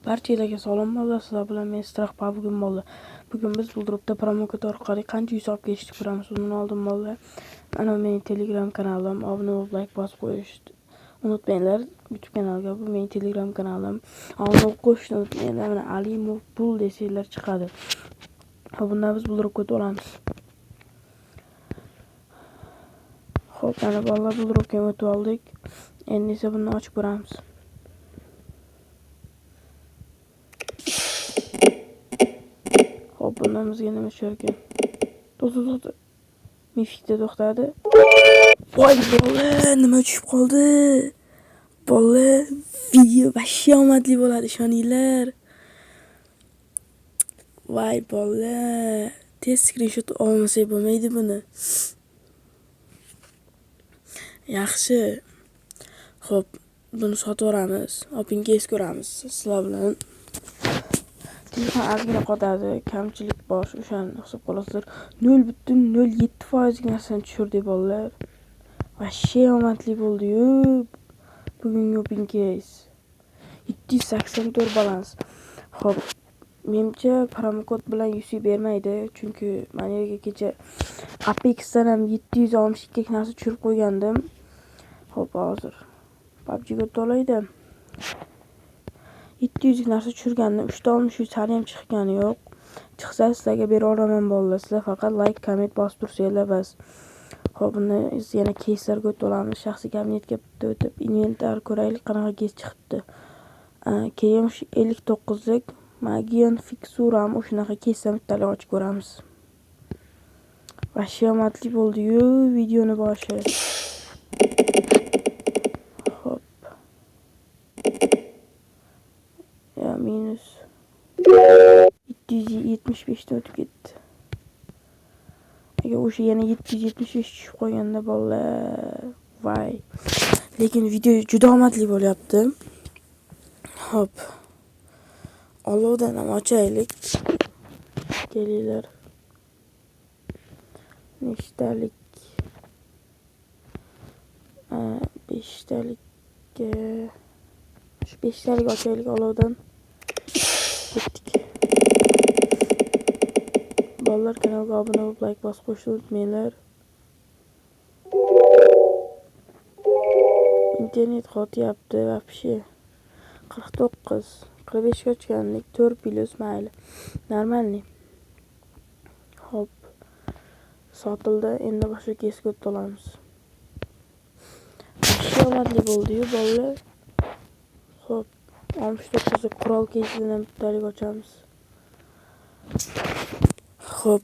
Barchalarga salom bo'ldi. Sizlar bilan men Strah bugun bo'ldi. Bugun biz bu grupda promokod orqali qancha hisob kechdik ko'ramiz. Undan oldin bo'ldi. Mana mening Telegram kanalim, obuna bo'lib like bosib qo'yishni unutmanglar. YouTube kanalga bu mening Telegram kanalim. Obuna bo'lib qo'yishni unutmanglar. Mana Alimov pul desanglar chiqadi. Bundan biz bu grupga olamiz. Xo'p, mana bolalar bu grupga o'tib oldik. Endi esa buni ochib ko'ramiz. Hop, bundan bizga nima tushar ekan? To'xta. Mifikda to'xtadi. Voy bola, nima tushib qoldi? Bola, video vashshe omadli bo'ladi, ishoninglar. Voy bola, tez screenshot olmasak bo'lmaydi buni. Yaxshi. Hop, buni sotib olamiz. Opinga es ko'ramiz sizlar bilan. Telefon ozgina qotadi, kamchilik bor, o'shani hisob qilasizlar. 0.07% narsani tushirdik bolalar. Vashshe omadli bo'ldi-yu. Bugungi open case 784 balans. Xo'p, menimcha promokod bilan UC bermaydi, chunki men yerga kecha Apex'dan ham 762 narsa tushirib qo'ygandim. Xo'p, hozir PUBG'ga to'laydi. 700 narsa tushirgandim. 360 hali ham chiqqani yo'q. Chiqsa sizlarga bera olaman bolalar. Sizlar faqat like, comment bosib tursanglar bas. Xo'p, buni yana case'larga o'tib olamiz. Shaxsiy kabinetga bitta o'tib inventar ko'raylik qanaqa case chiqibdi. Keyin 59lik Magion Fixuram o'shanaqa case'dan bittalik ochib ko'ramiz. Vashshe omadli bo'ldi-yu videoni boshi. Xo'p. Ya minus 775 dan o'tib ketdi. Agar o'sha yana 775 tushib qolganda bolalar, voy. Lekin video juda omadli bo'lyapti. Hop. Olovdan ham ochaylik. Kelinglar. Nechtalik? 5talikka. Shu 5talik ochaylik olovdan. Ketdik. Bolalar, kanalga obuna bo'lib like bosib qo'yishni unutmanglar. Internet qotyapti, вообще. 49, 45 ga ochganlik, 4 plus mayli. Normalniy. Hop. Sotildi, endi boshqa kesga o'tib olamiz. Vashshe omadli bo'ldi-yu bolalar. Hop, 69 qurol kesidan ham bittalik ochamiz. Hop,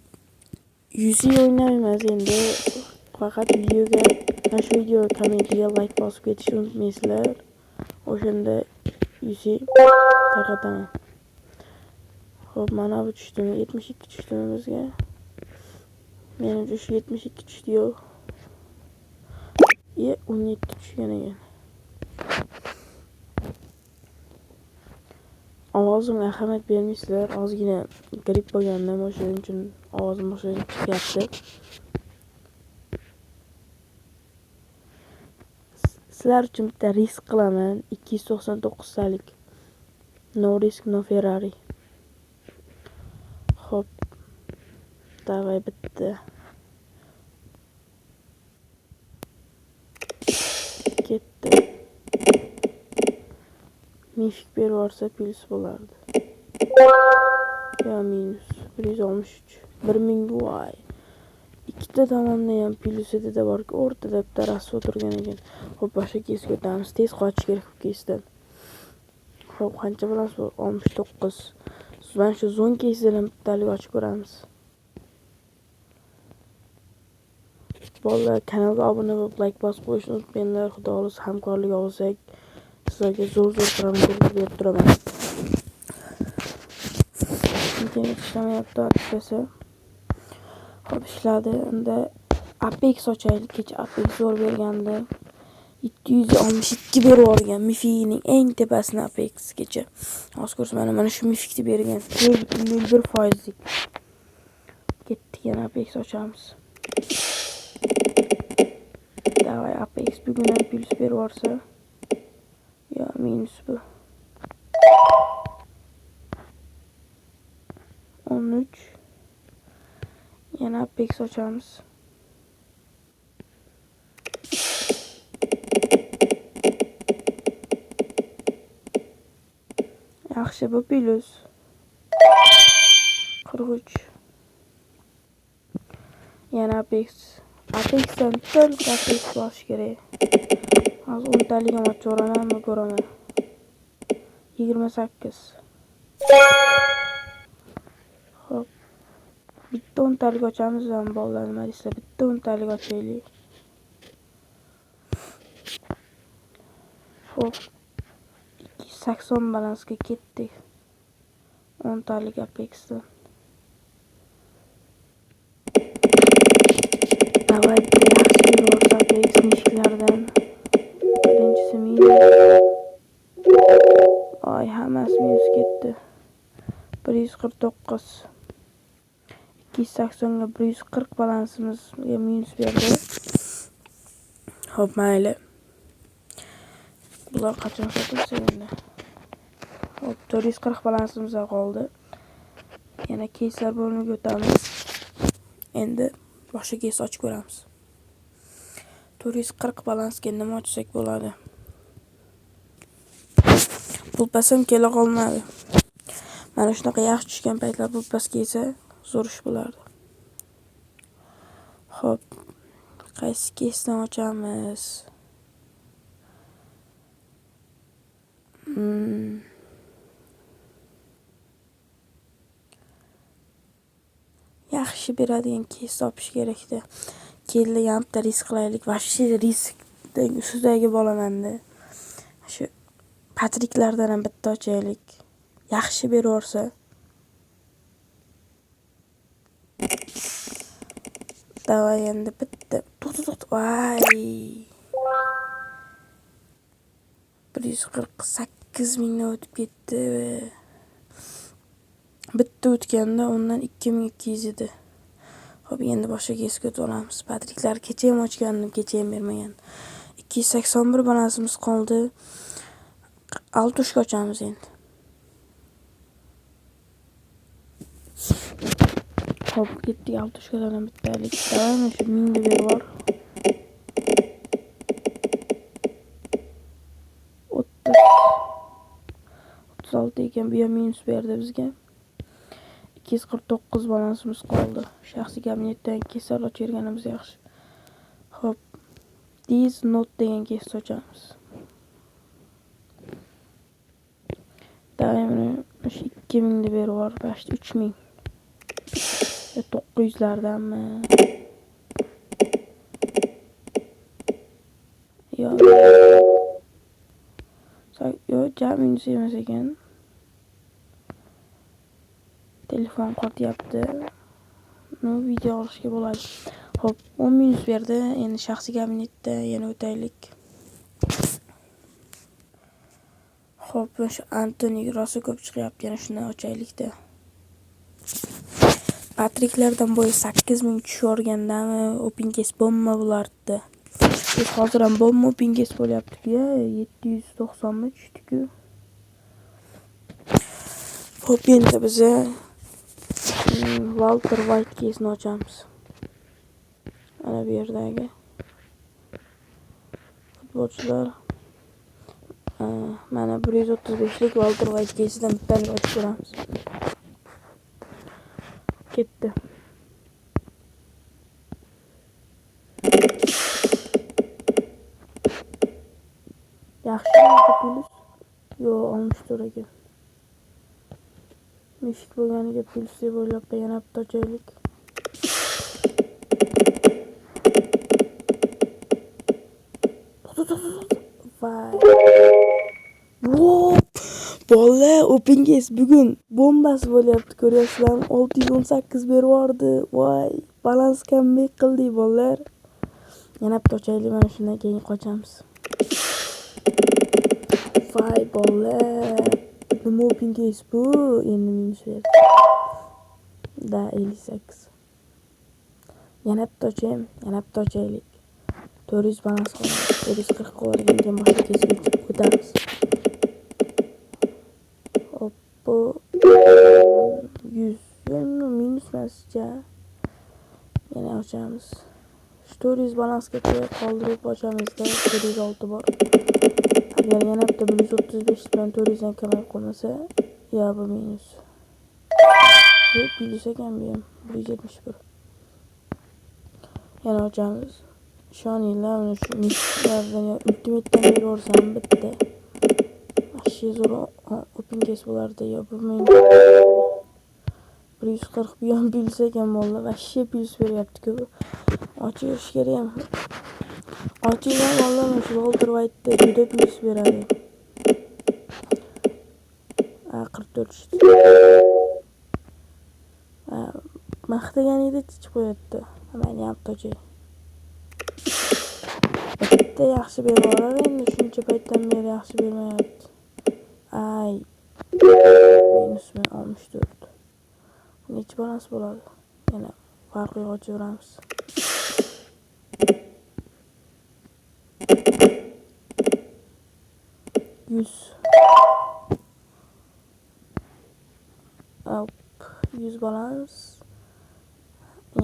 UC o'ynaymiz endi. Faqat videoga, mana shu video kommentiga like bosib ketishni unutmaysizlar. O'shanda UC tarqataman. Hop, mana bu tushdimi? 72 tushdimi bizga? Menimcha shu 72 tushdi-yu. 17 tushgan ekan. Ovozimga ahamiyat bermaysizlar. Ozgina grip bo'lgandim, o'shaning uchun ovozim o'shaga chiqyapti. Sizlar uchun bitta risk qilaman. 299 talik. No risk, no Ferrari. Hop. Davay bitta. Ketdi. Mifik berib olsa plus bo'lardi. Ya minus 163. 1000 voy. Ikkita tomonda ham plus edi borki, o'rtada bitta rasvo turgan ekan. Xo'p, boshqa kesga o'tamiz. Tez qochish kerak bu kesdan. Xo'p, qancha bo'lasiz bu? 69. Mana shu zon kesdan ham bittalik ochib ko'ramiz. Bolalar, kanalga obuna bo'lib like bosib qo'yishni unutmanglar. Xudo xohlasa hamkorlik olsak, sizlarga zo'r promokod berib turaman. Internet ishlamayapti aslida. Hop, ishladi. Unda Apex ochaylik. Kecha Apex zo'r bergandi. 762 berib olgan. Mifining eng tepasini Apex kecha. Hozir ko'rsa mana shu Mifikni bergan. 0.01%lik. Ketdik, yana Apex ochamiz. Davay Apex bugun plus berib olsa. Ya minus bu. 13. Yana Apex ochamiz. Yaxshi, bu plus 43. Yana Apex. Apexdan to'rt Apex bosish kerak. Hozir 10 taligini ochib o'ramanmi, ko'raman. 28. Hop. Bitta 10 talik ochamiz ham bolalar, nima deysiz? Bitta 10 talik ochaylik. Hop. 280 balansga ketdik. 10 talik Apexdan. Davay, yaxshi bo'lsa Apex nishlardan. Birinchisi minus. Ay, hammasi minus ketdi. 149. 280 ga 140 balansimizga minus berdi. Hop, mayli. Bular qachon sotilsa endi. Hop, 440 balansimizga qoldi. Yana keyslar bo'limiga o'tamiz. Endi boshqa keys ochib ko'ramiz. 440 balansga nima ochsak bo'ladi? Pulpasam kela qolmadi. Mana shunaqa yaxshi tushgan paytlar pulpas kelsa, zo'r ish bo'lardi. Hop, qaysi keysdan ochamiz? Yaxshi beradigan keys topish kerakda. Keldi yampda risk qilaylik. Vashshi riskdan ustidagi bo'lamanda. Shu patriklardan ham bitta ochaylik. Yaxshi beraversa. Davay endi bitta. To'xta. Voy. 148 mingdan o'tib ketdi. Bitta o'tganda undan 2200 edi. Hop, endi boshqa keysga o'tamiz. Patriklar kecha ham ochgandim, kecha ham bermagan. 281 balansimiz qoldi. Altushka ochamiz endi. Hop, ketdik altushkadan bittalik. Davaymi shu 1000 ga berib bor. 36 ekan, bu ham minus berdi bizga. 249 balansimiz qoldi. Shaxsiy kabinetdan keyslar ochirganimiz yaxshi. Hop, this not degan keys ochamiz. Davaymi shu 2000 deb berib bor, başta 3000. 900 lardanmi? Yo'q. Jam minus emas ekan. Telefon qotyapti. Video olishga bo'ladi. Hop, 10 minus berdi. Endi shaxsiy kabinetda yana o'taylik. Hop, shu Antoni rosa ko'p chiqyapti. Yana shuni ochaylik-da. Patriklardan bo'yi 8000 tushorgandami, open case bomba bo'lardi. Biz hozir ham bomba open case bo'lyapti-ku, 790 tushdi-ku. Hop, endi biz Walter White case'ni ochamiz. Mana bu yerdagi futbolchilar. Mana 135lik Walter White case'dan bittani ochib ko'ramiz. Ketdi. Yaxshi plus. Yo, olmishdir ekan. Meshik bo'lganiga plus deb o'ylab yana bitta ochaylik. Vay. Wop! Bola open case bugun bombasi bo'lyapti, ko'ryapsizlarmi? 618 berib yordi. Voy, balans comeback qildik bolalar. Yana bitta ochaylik, mana shundan keyin qochamiz. Vay bolalar. Nima open case bu? Endi minus berdi. Da 58. Yana bitta ochayim, yana bitta ochaylik. 400 balans qoldi. 440 qo'yilgan boshqa kesib o'tamiz. Hop, 100 ochamiz. Stories balansga qoldirib ochamizda 106 bor. Agar yana bitta 135 bilan 400 dan kamayib qolmasa, ya bu minus. Bu plus ekan bu ham 171. Yana ochamiz. Ishoninglar, mana shu mishlardan ultimate'dan berib yuborsam bitta. Ashyo zo'r open case bo'lardi ya bu minus. 140 bu ham plus ekan mollar. Ashyo plus beryapti-ku. Ochish kerak ham. Ochilgan mollar mana shu Walter White'da juda plus beradi. 44 ishdi. Maqtaganida tichib qo'yapti. Meni ham tojay. Bitta yaxshi berib yuborar endi shuncha paytdan beri yaxshi bermayapti. Ay. Minusmi 64. Necha balans bo'ladi? Yana farqiga ochaveramiz. Hop, 100 balans.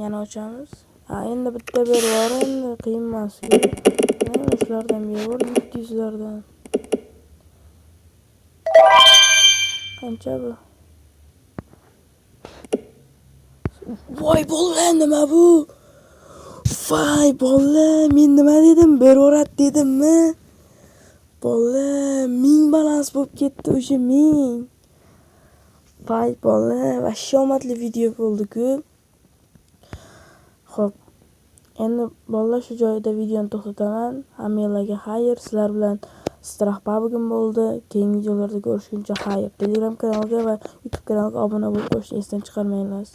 Yana ochamiz. Endi bitta berib yuborar endi qiyin emas. Mana shulardan berib yubor, 700 lardan. Qancha bu? Voy bolla, nima bu? Voy bolla, men nima dedim? Berorat dedimmi? Bolla, 1000 balans bo'lib ketdi o'sha 1000. Voy bolla, va shomatli video bo'ldi-ku. Xo'p. Endi bolalar shu joyda videoni to'xtataman. Hammalarga xayr, sizlar bilan Strah Babugim bo'ldi. Keyingi videolarda ko'rishguncha xayr. Telegram kanaliga va YouTube kanaliga obuna bo'lib qo'yishni esdan chiqarmanglar.